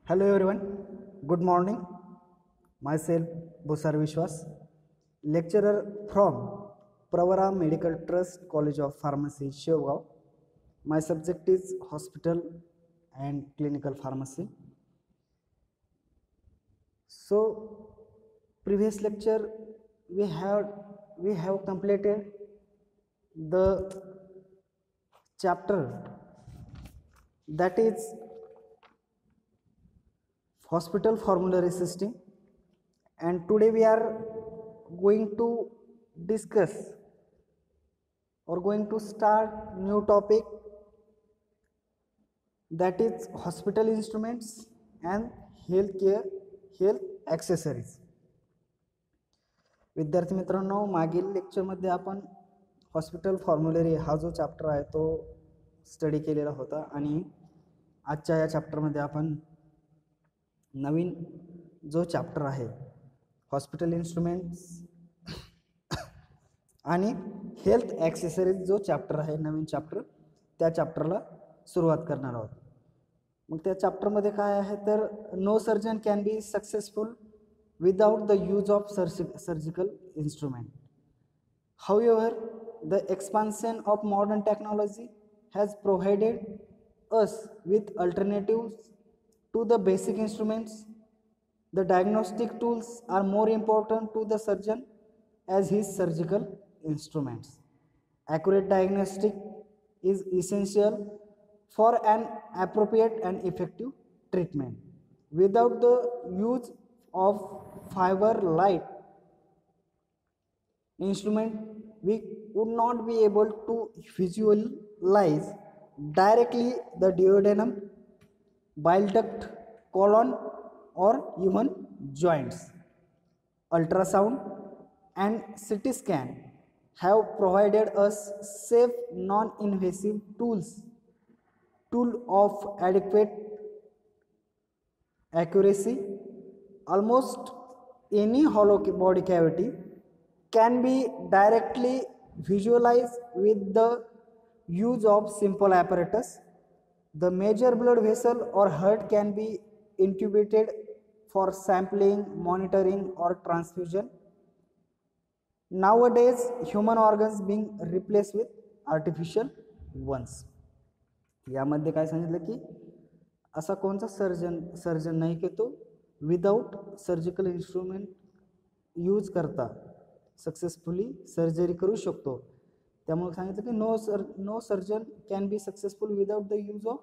Hello everyone, good morning. Myself Bhusar Vishwas, lecturer from Pravara Medical Trust College of Pharmacy, Shevgaon. My subject is hospital and clinical pharmacy. So, previous lecture we have completed the chapter that is hospital formulary system, and today we are going to discuss or going to start new topic, that is hospital instruments and health accessories. विद्यार्थी मित्रांनो, मागील लेक्चरमध्ये आपण hospital फॉर्म्युलरी हा जो chapter आहे तो study केलेला होता आणि आजच्या या चॅप्टरमध्ये आपण नवीन जो चॅप्टर आहे हॉस्पिटल इन्स्ट्रुमेंट्स आणि हेल्थ ॲक्सेसरीज जो चॅप्टर आहे नवीन चॅप्टर, त्या चॅप्टरला सुरुवात करणार आहोत. मग त्या चॅप्टरमध्ये काय आहे तर no surgeon can be successful without the use of surgical instrument. However, the expansion of modern technology has provided us with alternatives to the basic instruments. The diagnostic tools are more important to the surgeon as his surgical instruments. Accurate diagnostic is essential for an appropriate and effective treatment. Without the use of fiber light instrument, we would not be able to visualize directly the duodenum, bile duct, colon, or even joints. Ultrasound and CT scan have provided us safe, non-invasive tool of adequate accuracy. Almost any hollow body cavity can be directly visualized with the use of simple apparatus. The major blood vessel or heart can be intubated for sampling, monitoring, or transfusion. Nowadays, human organs being replaced with artificial ones. यामध्ये काय सांगितलं की असा कोणता surgeon नाही की तो without surgical instrument use करता सक्सेसफुली सर्जरी करू शकतो. त्यामुळे सांगितलं की no surgeon can be successful without the use of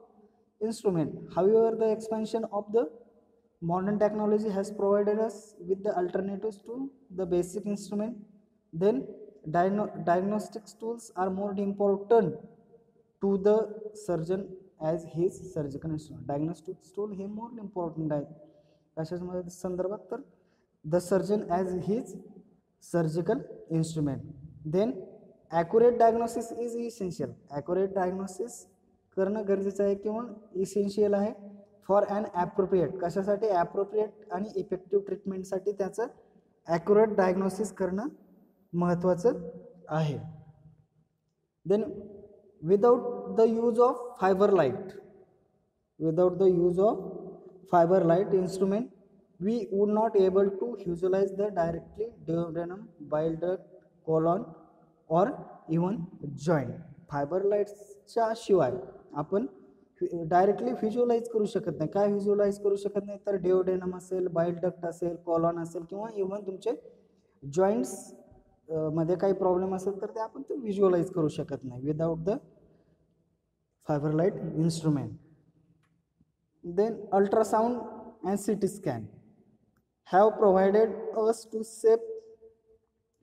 instrument. However the expansion of the modern technology has provided us with the alternatives to the basic instrument. Then diagnostics tools are more important to the surgeon as his surgical instrument. Diagnostics tool हे more important आहे कशाच्या संदर्भात तर the surgeon as his surgical instrument. Then accurate diagnosis is essential. Accurate diagnosis करणं गरजेचं आहे किंवा essential आहे फॉर ॲन ॲप्रोप्रिएट. कशासाठी? ॲप्रोप्रिएट आणि इफेक्टिव्ह ट्रीटमेंटसाठी त्याचं ॲक्युरेट डायग्नोसिस करणं महत्त्वाचं आहे. Then without the use of fibre light instrument, we would not able to visualize the directly duodenum, bile duct, colon, or even joint. Fibre लाईट्सच्या शिवाय आपण डायरेक्टली व्हिज्युअलाइज करू शकत नाही. काय व्हिज्युअलाइज करू शकत नाही तर डिओडेनम असेल, बाईल डक्ट असेल, कॉलॉन असेल किंवा इव्हन तुमचे जॉईंट्स मध्ये काही प्रॉब्लेम असेल तर ते आपण ते व्हिज्युअलाइज करू शकत नाही without the fibre light instrument. Then ultrasound and CT scan have provided us to safe,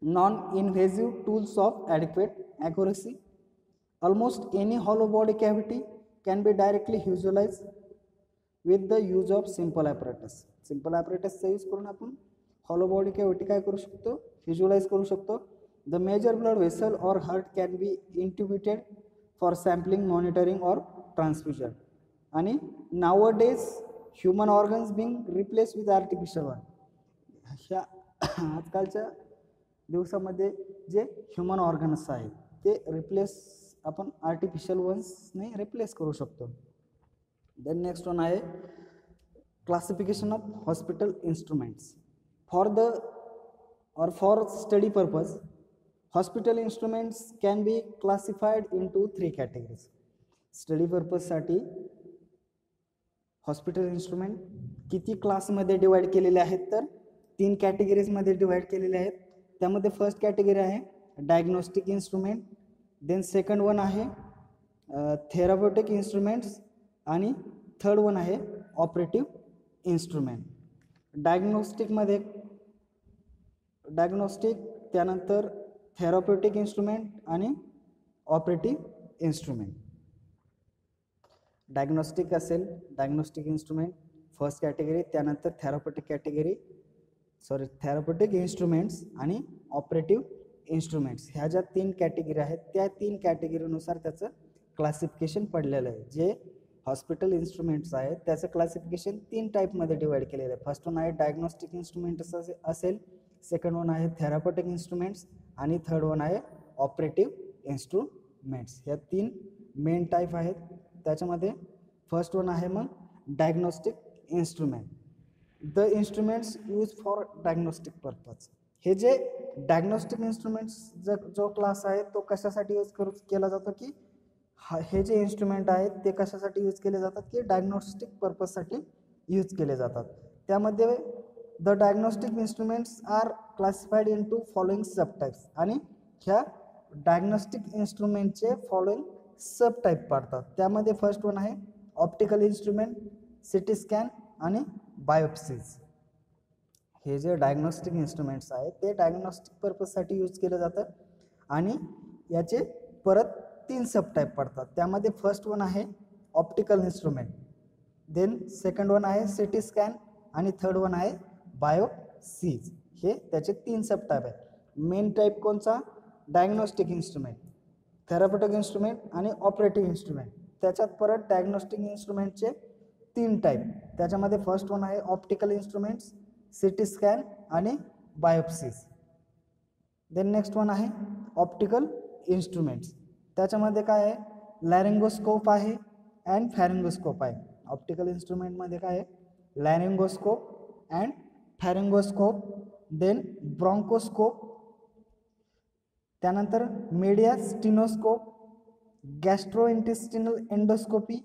non-invasive tools of adequate accuracy. Almost any hollow body cavity can be directly visualized with the use of simple apparatus. Simple apparatus चा use करून आपण hollow body cavity काय करू शकतो? Visualize करू शकतो. The major blood vessel or heart can be intubated for sampling, monitoring, or transfusion. आणि nowadays human organs being replace with artificial one. ह्या आजकालच्या दिवसामध्ये जे ह्युमन ऑर्गन्स आहेत ते रिप्लेस आपण आर्टिफिशियल वन्सने रिप्लेस करू शकतो. देन नेक्स्ट वन आहे classification of hospital instruments. For the or for study purpose, hospital instruments can be classified into three categories. Study purpose साठी हॉस्पिटल इन्स्ट्रुमेंट किती क्लासमध्ये डिवाइड केलेले आहेत तर 3 कॅटेगरीजमध्ये डिवाइड केलेले आहेत. त्यामध्ये फर्स्ट कॅटेगरी आहे diagnostic instrument, then second one आहे थेराप्युटिक इन्स्ट्रुमेंट्स आणि थर्ड वन आहे ऑपरेटिव्ह इन्स्ट्रुमेंट. डायग्नोस्टिक त्यानंतर थेराप्युटिक इन्स्ट्रुमेंट आणि ऑपरेटिव्ह इन्स्ट्रुमेंट. डायग्नोस्टिक असेल डायग्नोस्टिक इन्स्ट्रुमेंट फर्स्ट कॅटेगरी, त्यानंतर थेराप्युटिक इन्स्ट्रुमेंट्स आणि ऑपरेटिव्ह इन्स्ट्रुमेंट्स ह्या ज्या 3 कॅटेगरी आहेत त्या 3 कॅटेगरीनुसार त्याचं क्लासिफिकेशन पडलेलं आहे. जे हॉस्पिटल इन्स्ट्रुमेंट्स आहेत त्याचं क्लासिफिकेशन 3 टाईपमध्ये डिवाइड केलेलं आहे. फर्स्ट वन आहे डायग्नोस्टिक इन्स्ट्रुमेंट्स असेल, सेकंड वन आहे थेराप्युटिक इन्स्ट्रुमेंट्स आणि थर्ड वन आहे ऑपरेटिव्ह इन्स्ट्रुमेंट्स. ह्या 3 मेन टाईप आहेत. त्याच्यामध्ये फर्स्ट वन आहे मग diagnostic instrument. The instruments use for diagnostic purpose. हे जे डायग्नोस्टिक इन्स्ट्रुमेंट्स जो क्लास आहे तो कशासाठी यूज केला जातो की हे जे इन्स्ट्रुमेंट आहेत ते कशासाठी यूज केले जातात की डायग्नोस्टिक पर्पजसाठी यूज केले जातात. त्यामध्ये the diagnostic instruments are classified into following subtypes आणि ह्या डायग्नोस्टिक इन्स्ट्रुमेंटचे फॉलोइंग सब टाईप पडतात. त्यामध्ये फर्स्ट वन आहे ऑप्टिकल इन्स्ट्रुमेंट, सिटी स्कॅन आणि बायोप्सीज. हे जे डायग्नोस्टिक इन्स्ट्रुमेंट्स आहेत ते डायग्नोस्टिक पर्पजसाठी यूज केलं जातं आणि याचे परत 3 सब टाईप पडतात. त्यामध्ये फर्स्ट वन आहे optical instrument, then second one आहे सिटी स्कॅन आणि थर्ड वन आहे बायोप्सीज. हे त्याचे 3 सब टाईप आहेत. मेन टाईप कोणचा डायग्नोस्टिक इन्स्ट्रुमेंट, थेराप्युटिक इन्स्ट्रुमेंट आणि ऑपरेटिव्ह इन्स्ट्रुमेंट. त्याच्यात परत डायग्नोस्टिक इन्स्ट्रुमेंटचे 3 टाईप. त्याच्यामध्ये फर्स्ट वन आहे ऑप्टिकल इन्स्ट्रुमेंट्स, सिटी स्कॅन आणि बायोप्सीज. देन नेक्स्ट वन आहे ऑप्टिकल इन्स्ट्रुमेंट्स. त्याच्यामध्ये काय आहे लॅरिंगोस्कोप आहे अँड फॅरिंगोस्कोप आहे. ऑप्टिकल इन्स्ट्रुमेंटमध्ये काय आहे लॅरिंगोस्कोप अँड फॅरिंगोस्कोप, देन ब्रॉन्कोस्कोप, त्यानंतर mediastinoscope, gastrointestinal endoscopy.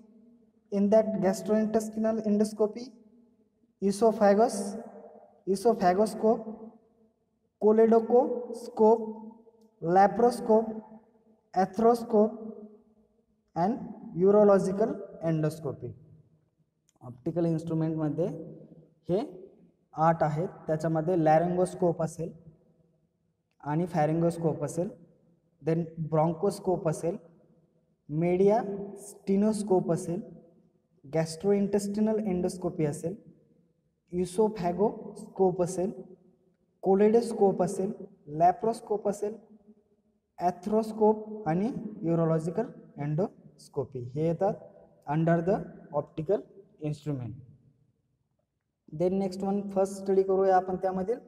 In that gastrointestinal endoscopy oesophagoscope, choledochoscope, laparoscope, arthroscope and urological endoscopy. Optical इन्स्ट्रुमेंटमध्ये हे 8 आहेत. त्याच्यामध्ये लॅरिंगोस्कोप असेल आणि फॅरिंगोस्कोप असेल, देन ब्रॉन्कोस्कोप असेल, मीडिया स्टिनोस्कोप असेल, गॅस्ट्रोइंटेस्टिनल एंडोस्कोपी असेल, इसोफॅगोस्कोप असेल, कोलेडोस्कोप असेल, लॅप्रोस्कोप असेल, ॲथ्रोस्कोप आणि यूरोलॉजिकल एंडोस्कोपी हे येतात under the optical instrument. Then next one first study करूया आपण त्यामधील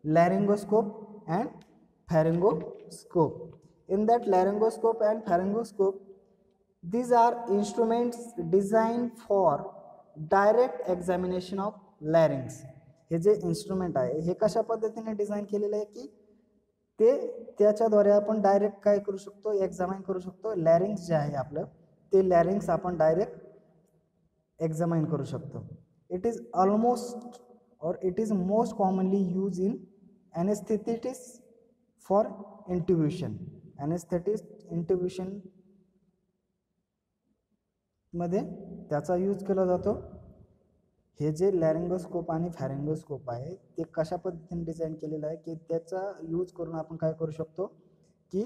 laryngoscope and pharyngoscope. In that laryngoscope and pharyngoscope, these are instruments designed for direct examination of larynx. हे जे इन्स्ट्रुमेंट आहे हे कशा पद्धतीने डिझाईन केलेलं आहे की ते त्याच्याद्वारे आपण डायरेक्ट काय करू शकतो एक्झामाइन करू शकतो. लॅरिंग्स जे आहे आपलं ते लॅरिंग्स आपण डायरेक्ट एक्झामाइन करू शकतो. It is almost or it is most commonly use in anaesthetists for intubation. Intubation मध्ये त्याचा यूज केला जातो. हे जे लॅरिंगोस्कोप आणि फॅरिंगोस्कोप आहे ते कशा पद्धतीने डिझाईन केलेलं आहे की त्याचा यूज करून आपण काय करू शकतो की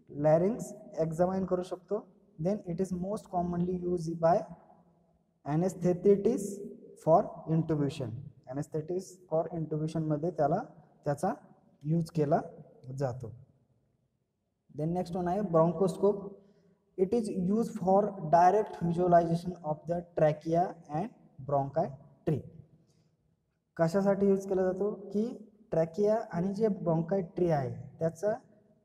लॅरिंग्स एक्झामाइन करू शकतो. Then it is most commonly use by anaesthetists for intubation. Anaesthetists for intubation मध्ये त्याचा यूज केला जातो. देन नेक्स्ट वन आहे bronchoscope. It is use for direct visualisation of the trachea and bronchi tree. कशासाठी use केला जातो की trachea आणि जे ब्रॉन्काय ट्री आहे त्याचं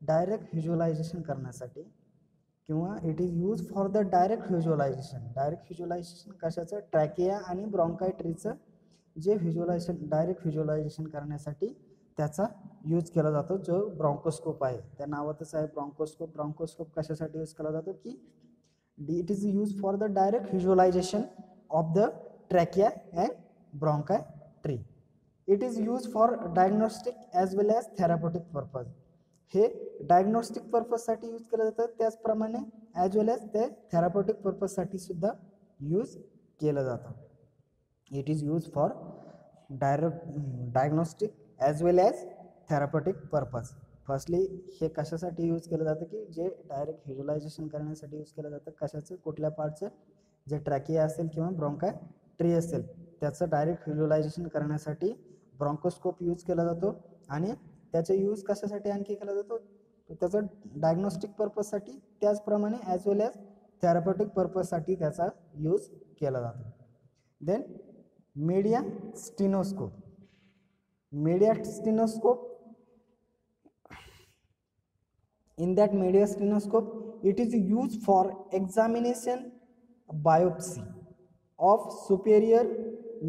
डायरेक्ट व्हिज्युअलायझेशन करण्यासाठी किंवा it is use for the direct visualization. Direct visualization कशाचं ट्रॅकिया आणि ब्रॉन्काय ट्रीचं जे डायरेक्ट व्हिज्युअलायझेशन करण्यासाठी त्याचा यूज केला जातो, जो ब्रॉन्कोस्कोप आहे. त्या नावातच आहे ब्रॉन्कोस्कोप. ब्रॉन्कोस्कोप कशासाठी यूज केला जातो की it is use for the direct visualisation of the trachea and bronchi tree. It is use for diagnostic as well as therapeutic purpose. हे डायग्नोस्टिक पर्पजसाठी यूज केलं जातं, त्याचप्रमाणे ॲज वेल ॲज ते थेरापॉटिक पर्पजसाठी सुद्धा यूज केलं जातं. It is use for diagnostic as well as therapeutic purpose. Firstly हे कशासाठी यूज केलं जातं की जे डायरेक्ट व्हिज्युअलायझेशन करण्यासाठी यूज केलं जातं. कशाचं? कुठल्या पार्टचं? जे ट्रॅकिया असेल किंवा ब्रॉन्काय ट्री असेल त्याचं डायरेक्ट व्हिज्युअलायझेशन करण्यासाठी ब्रॉन्कोस्कोप यूज केला जातो. आणि त्याचा यूज कशासाठी आणखी केला जातो? त्याचं डायग्नोस्टिक पर्पजसाठी, त्याचप्रमाणे ॲज वेल ॲज थेरापॉटिक पर्पजसाठी त्याचा यूज केला जातो. Then mediastinoscope. Mediastinoscope, in that media stethoscope it is used for examination biopsy of superior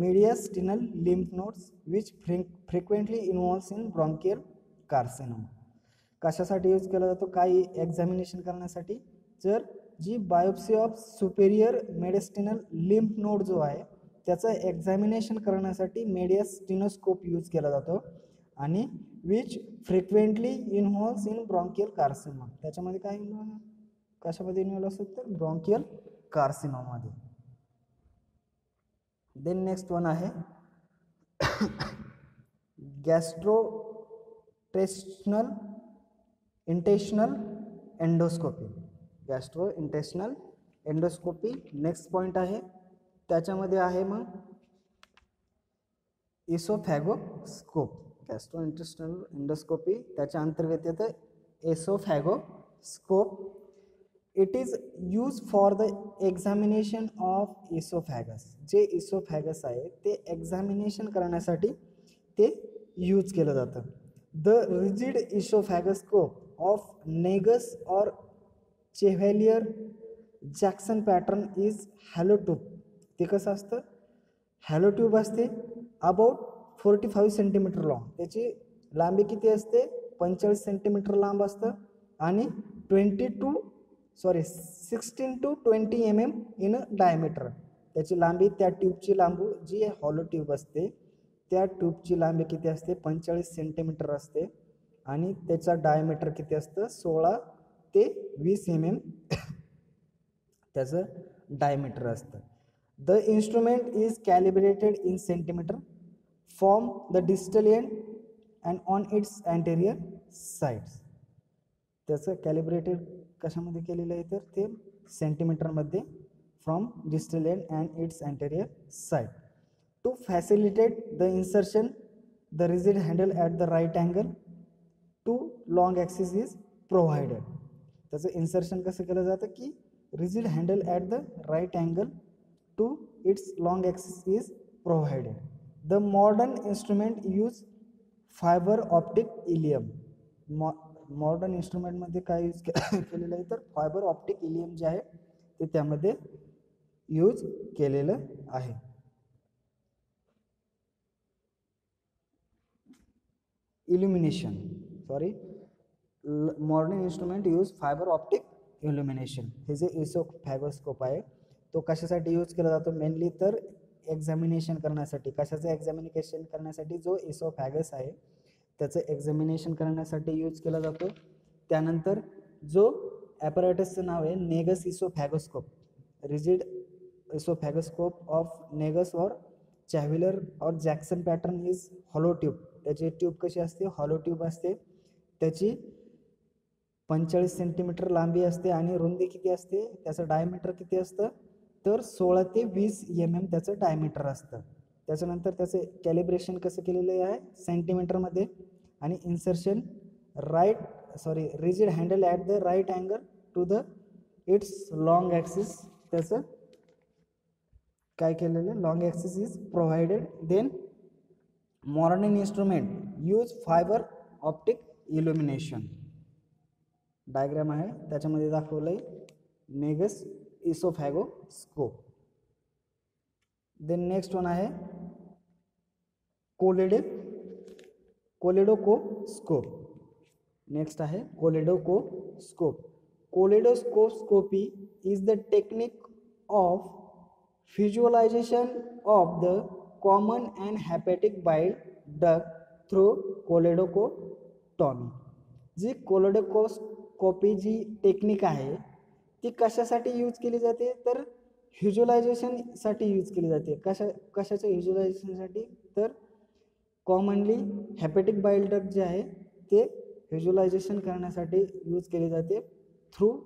mediastinal lymph nodes which frequently involves in bronchial carcinoma. कशासाठी use केला जातो? काही examination करण्यासाठी. जर जी biopsy of superior mediastinal lymph node जो आहे त्याचं एक्झामिनेशन करण्यासाठी मीडिया स्टेनोस्कोप यूज केला जातो. आणि which frequently involves in bronchial carcinoma. त्याच्यामध्ये काय कशामध्ये इन्व्हॉल्व असतात तर ब्रॉन्कियल कार्सिनोमामध्ये. देन नेक्स्ट वन आहे गॅस्ट्रोइंटेस्टिनल एंडोस्कोपी. गॅस्ट्रोइंटेस्टिनल एंडोस्कोपी नेक्स्ट पॉइंट आहे. त्याच्यामध्ये आहे मग इसोफॅगोस्कोप. गॅस्ट्रोइंटेस्टिनल एंडोस्कोपी त्याच्या अंतर्गत येतं oesophagoscope. It is use for the examination of oesophagus. जे इसोफॅगस आहे ते एक्झामिनेशन करण्यासाठी ते यूज केलं जातं. The rigid oesophagoscope of Negus और Chevalier Jackson pattern is hollow tube. ते कसं असतं? हॅलो ट्यूब असते, अबाउट 45 सेंटीमीटर लॉंग. त्याची लांबी किती असते? 45 सेंटीमीटर लांब असतं. आणि 16 to 20 mm इन डायमीटर. त्याची लांबी, त्या ट्यूबची लांबी जी हॉलो ट्यूब असते त्या ट्यूबची लांबी किती असते? 45 सेंटीमीटर असते. आणि त्याचा डायमीटर किती असतं? 16 ते 20 mm त्याचं डायमीटर असतं. The instrument is calibrated in centimetre from the distal end and on its anterior sides. त्याचं कॅलिब्रेटेड कशामध्ये केलेलं आहे तर ते सेंटीमीटरमध्ये from distal end and its anterior side. To facilitate the insertion the rigid handle at the right angle to long axis is provided. त्याचं insertion कसं केलं जातं की rigid handle at the right angle to its long axis is provided. The modern instrument use fiber optic ilium. Modern इन्स्ट्रुमेंटमध्ये काय use केलेलं आहे तर फायबर ऑप्टिक इलियम जे आहे ते त्यामध्ये यूज केलेलं आहे. Illumination modern instrument use fibre optic illumination. हे जे इसोफॅगोस्कोप आहे तो कशासाठी यूज केला जातो? मेनली तर एक्झामिनेशन करण्यासाठी. कशाचं एक्झामिनेशन करण्यासाठी? जो इसोफॅगस आहे त्याचं एक्झामिनेशन करण्यासाठी यूज केला जातो. त्यानंतर जो ॲपरेटसचं नाव आहे Negus इसोफॅगोस्कोप. Rigid oesophagoscope of Negus और चॅव्हिलर और Jackson pattern is hollow tube. त्याची ट्यूब कशी असते? हॉलो ट्यूब असते. त्याची 45 सेंटीमीटर लांबी असते आणि रुंदी किती असते? त्याचं डायमीटर किती असतं तर 16 ते 20 mm त्याचं डायमीटर असतं. त्याच्यानंतर त्याचं कॅलिब्रेशन कसं केलेलं आहे? सेंटीमीटरमध्ये. आणि insertion rigid handle at the right angle to the its long axis. त्याचं काय केलेलं? Long axis is provided. Then modern instrument use fibre optic illumination. Diagram आहे त्याच्यामध्ये दाखवलं आहे Negus oesophagoscope. Then next one आहे कोलेडोस्कोप. नेक्स्ट आहे choledochoscope. Choledochoscopy is the technique of visualisation of the common and hepatic bile duct through choledochotomy. जी choledochoscopy जी technique आहे ती कशासाठी यूज केली जाते, तर व्हिज्युअलायझेशनसाठी यूज केली जाते. कशाच्या व्हिज्युअलायझेशनसाठी, तर कॉमनली हेपॅटिक बाईल डक्ट जे आहे ते व्हिज्युअलायझेशन करण्यासाठी यूज केली जाते.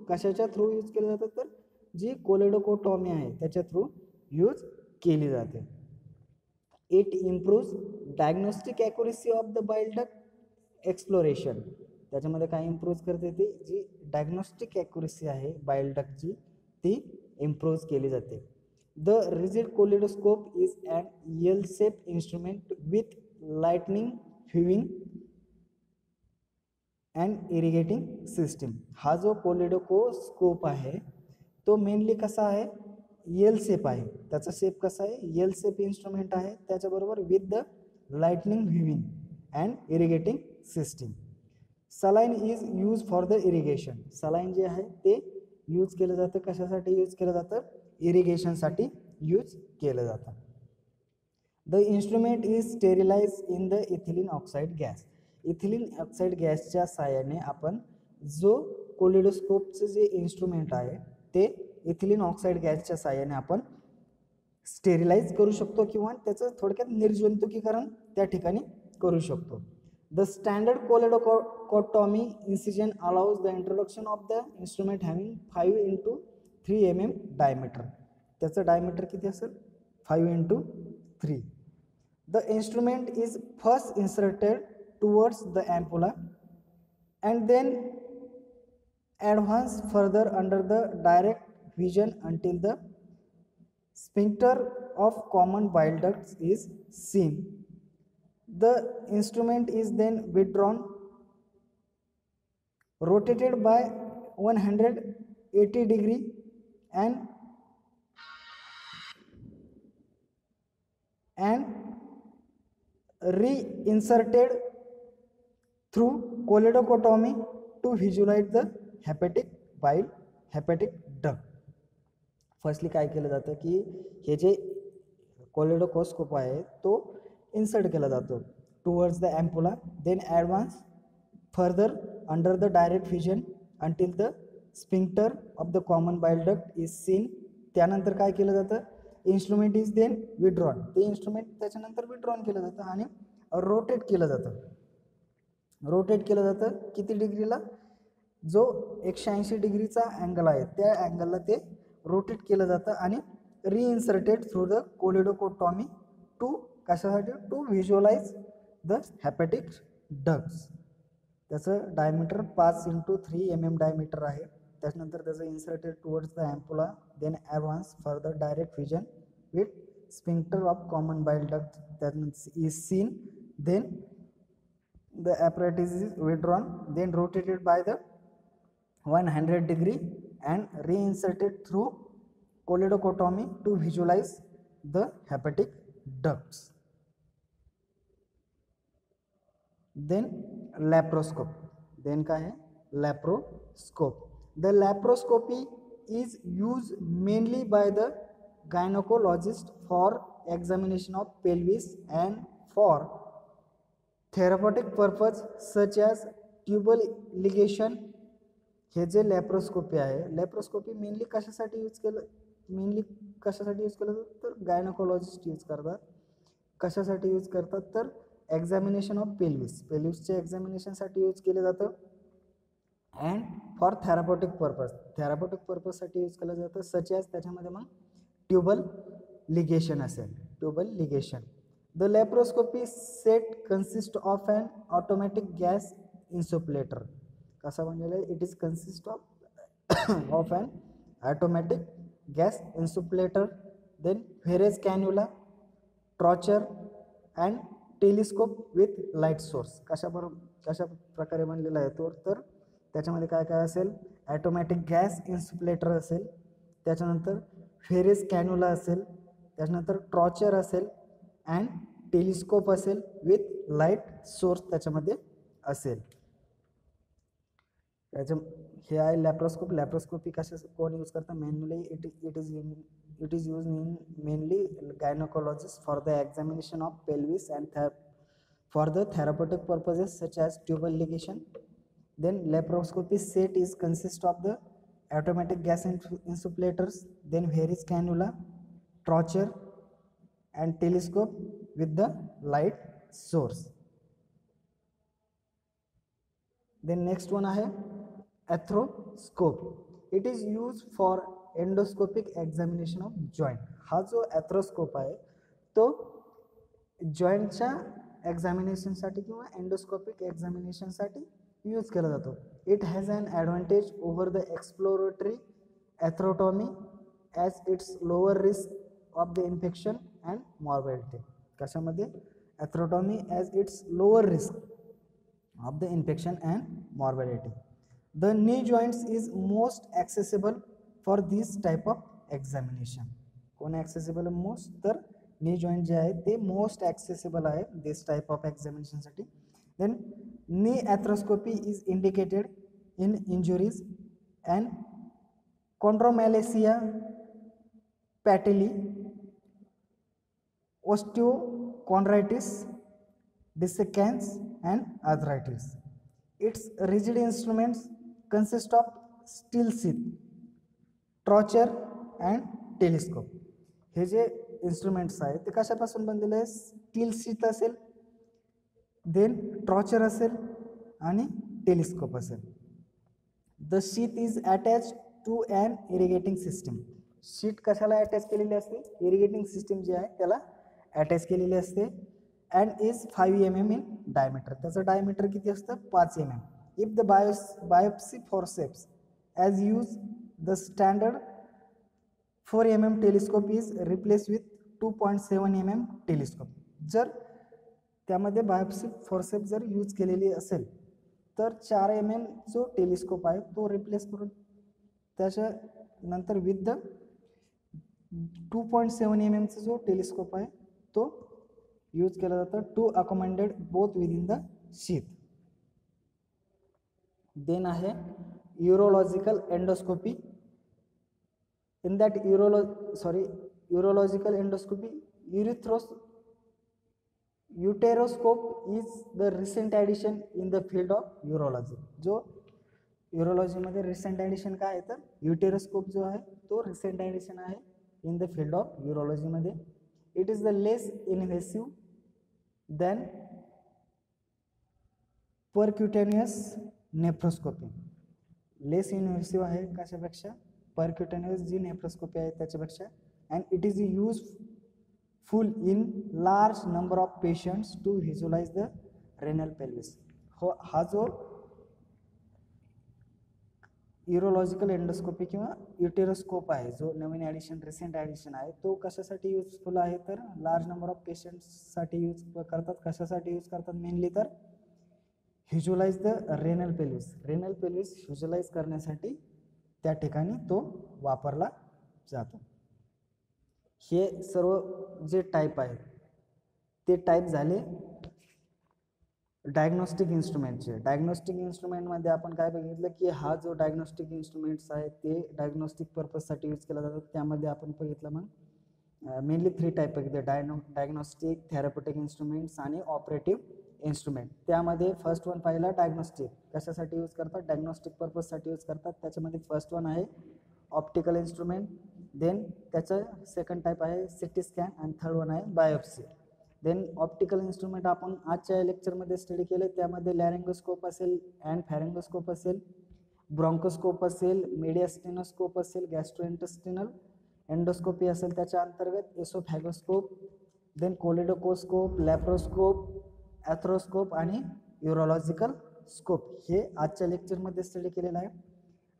कशाच्या थ्रू यूज केली जाते, तर जी कोलेडोस्कोटॉमी आहे त्याच्या थ्रू यूज केली जाते. It improves diagnostic accuracy of the बाईल डक्ट एक्सप्लोरेशन. त्याच्यामध्ये काय इम्प्रूव्ह करते, ती जी डायग्नोस्टिक ॲक्युरेसी आहे बाईल डक्टची ती इम्प्रूव्ह केली जाते. The rigid choledochoscope is an L shape instrument with lightning viewing and irrigating system. हा जो कोलेडोस्कोप आहे तो मेनली कसा आहे, एल शेप आहे. त्याचा शेप कसा आहे, एल शेप इन्स्ट्रुमेंट आहे. त्याच्याबरोबर with the lightning viewing and irrigating system. Saline is use for the irrigation. Saline जे आहे ते यूज केलं जातं. कशासाठी यूज केलं जातं, इरिगेशनसाठी यूज केलं जातं. The instrument is sterilise in the ethylene oxide gas. Ethylene oxide गॅसच्या साहाय्याने आपण जो कोलेडोस्कोपचं जे इन्स्ट्रुमेंट आहे ते इथिलीन ऑक्साईड गॅसच्या साहाय्याने आपण स्टेरिलाइज करू शकतो किंवा त्याचं थोडक्यात निर्जंतुकीकरण त्या ठिकाणी करू शकतो. The standard choledochotomy incision allows the introduction of the instrument having 5 into 3 mm diameter. त्याचं डायमीटर किती असेल, 5 into 3. The instrument is first inserted towards the ampulla and then advance further under the direct vision until the sphincter of common bile ducts is seen. The instrument is then withdrawn, rotated by 180 degree and reinserted through coledocotomy to visualize the hepatic duct. Firstly काय केलं जातं की हे जे कोलेडोस्कोप आहे तो insert केला जातो towards the ampulla, then advance further under the direct vision until the sphincter of the common bile duct is seen. त्यानंतर काय केलं जातं, इन्स्ट्रुमेंट इज देन विड्रॉन. ते इन्स्ट्रुमेंट त्याच्यानंतर विड्रॉन केलं जातं आणि रोटेट केलं जातं. किती डिग्रीला, जो 180 डिग्रीचा अँगल आहे त्या अँगलला ते रोटेट केलं जातं आणि reinserted through the choledochotomy to कशासाठी, to visualize the hepatic ducts. त्याचं डायमीटर 5 into 3 mm डायमीटर आहे. त्याच्यानंतर त्याचं inserted towards the ampulla, then advance further direct vision with sphincter of common bile duct that is seen. Then the apparatus is withdrawn, then rotated by the 100 degree and reinserted through coledocotomy to visualize the hepatic ducts. Then laparoscope. Then क्या है, laparoscope. The laparoscopy is used mainly by the gynecologist for examination of pelvis and for therapeutic purpose such as tubal ligation. हे जे laparoscopy आहे, laparoscopy mainly कशासाठी use केलं तर gynaecologist use करतात. कशासाठी यूज करतात, तर एक्झामिनेशन ऑफ पेल्विसच्या एक्झामिनेशनसाठी यूज केलं जातं. अँड फॉर थेरापॉटिक पर्पजसाठी यूज केलं जातं. सच ॲज त्याच्यामध्ये मग ट्यूबल लिगेशन असेल, the laparoscopy set consist of an automatic gas insufflator. कसा बनलेला आहे, it is consist of an automatic gas insufflator, then Veress cannula, trocar and telescope with light source. कशा प्रकारे बनलेला आहे तो, तर त्याच्यामध्ये काय काय असेल, ॲटोमॅटिक गॅस इन्सुफ्लेटर असेल, त्याच्यानंतर व्हेरेज कॅन्युला असेल, त्याच्यानंतर ट्रॉचर असेल अँड टेलिस्कोप असेल विथ लाईट सोर्स त्याच्यामध्ये असेल. त्याच्या हे आहे लॅप्रोस्कोप. लॅप्रोस्कोपी कशा कोण यूज करतात mainly it is use in mainly gynaecologist for the examination of pelvis and for the therapeutic purposes such as tubal ligation. Then laparoscopy set is consist of the automatic gas insufflators, then varies cannula, trocher and telescope with the light source. Then next one आहे arthroscope. It is used for endoscopic examination of joint. हा जो arthroscope आहे तो जॉईंटच्या एक्झामिनेशनसाठी किंवा endoscopic एक्झामिनेशनसाठी use केला जातो. It has an advantage over the exploratory arthrotomy as its lower risk of the infection and morbidity. कशामध्ये arthrotomy as its lower risk of the infection and morbidity. The knee joints is most accessible for this type of examination. कोण accessible most तर knee joint जे आहे ते most accessible आहे this type of एक्झामिनेशनसाठी. Then knee arthroscopy is indicated in injuries and chondromalacia patellae, osteochondritis, dissecans and arthritis. Its rigid instruments consist of steel sheath, trocher and telescope. हे जे instruments आहेत ते कशापासून बनलेले आहे? स्टील शीट असेल, देन ट्रॉचर असेल आणि टेलिस्कोप असेल. The sheet is attach to an irrigating system. Sheet कशाला अटॅच केलेली असते? इरिगेटिंग सिस्टीम जी आहे त्याला अटॅच केलेली असते. And is 5 mm in diameter. त्याचं डायमीटर किती असतं? 5 mm. If the biopsy forceps as use the standard 4 mm telescope is replace with 2.7 mm telescope. जर त्यामध्ये बायोप्सी फॉरसेप्स जर यूज केलेली असेल तर 4 mm जो टेलिस्कोप आहे तो रिप्लेस करून त्याच्या नंतर विथ द 2.7 mm जो टेलिस्कोप आहे तो यूज केला जातो to accommodate both within the sheath. Then आहे urological endoscopy. In that urological endoscopy, uteroscope is the recent addition in the field of urology. जो urology मध्ये recent addition काय आहे तर uteroscope जो आहे तो recent addition आहे in the field of urology मध्ये. It is the less invasive than percutaneous nephroscopy. Less invasive आहे कशापेक्षा? परक्युटेनियस जी नेफ्रोस्कोपी आहे त्याच्यापेक्षा. And it is useful in large number of patients to visualize the renal pelvis. हो, हा जो urological endoscopy किंवा युटेरोस्कोप आहे जो नवीन ॲडिशन रिसेंट ॲडिशन आहे तो कशासाठी युजफुल आहे तर लार्ज नंबर ऑफ पेशंट्ससाठी यूज करतात. कशासाठी यूज करतात? मेनली तर visualise the renal pelvis. Renal pelvis visualise करण्यासाठी त्या ठिकाणी तो वापरला जातो. हे सर्व जे टाईप आहेत ते टाईप झाले डायग्नोस्टिक इन्स्ट्रुमेंटचे. डायग्नोस्टिक इन्स्ट्रुमेंटमध्ये आपण काय बघितलं की हा जो डायग्नोस्टिक इन्स्ट्रुमेंट्स आहे ते डायग्नोस्टिक पर्पजसाठी यूज केला जातात. त्यामध्ये आपण बघितलं मग मेनली 3 टाईप बघितले डायग्नोस्टिक, थेरप्युटिक इन्स्ट्रुमेंट्स आणि ऑपरेटिव्ह इन्स्ट्रुमेंट. त्यामध्ये फर्स्ट वन पाहिला डायग्नोस्टिक. कशासाठी यूज करतात? डायग्नोस्टिक पर्पजसाठी यूज करतात. त्याच्यामध्ये फर्स्ट वन आहे ऑप्टिकल इन्स्ट्रुमेंट, देन त्याचं सेकंड टाईप आहे सिटी स्कॅन आणि थर्ड वन आहे बायोप्सी. देन ऑप्टिकल इन्स्ट्रुमेंट आपण आजच्या लेक्चरमध्ये स्टडी केले. त्यामध्ये लॅरिंगोस्कोप असेल अँड फॅरिंगोस्कोप असेल, ब्रॉन्कोस्कोप असेल, मेडियास्टेनोस्कोप असेल, गॅस्ट्रोइंटेस्टिनल एंडोस्कोपी असेल त्याच्या अंतर्गत, एसोफॅगोस्कोप, देन कोलेडोकोस्कोप, लॅप्रोस्कोप, ॲथ्रोस्कोप आणि यूरोलॉजिकल स्कोप. हे आजच्या लेक्चरमध्ये स्टडी केलेलं आहे.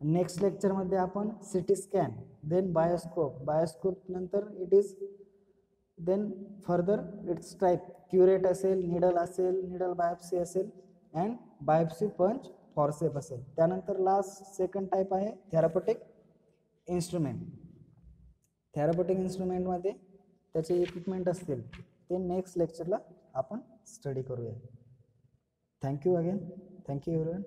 नेक्स्ट लेक्चरमध्ये आपण CT scan, then bioscope, bioscope नंतर it is then further its type curette असेल, निडल असेल, निडल बायोप्सी असेल अँड बायोप्सी पंच फॉरसेप असेल. त्यानंतर लास्ट सेकंड टाईप आहे थेरप्युटिक इन्स्ट्रुमेंट. थेरप्युटिक इन्स्ट्रुमेंटमध्ये त्याचे इक्विपमेंट असतील ते नेक्स्ट लेक्चरला आपण स्टडी करूया. Thank you again. Thank you everyone.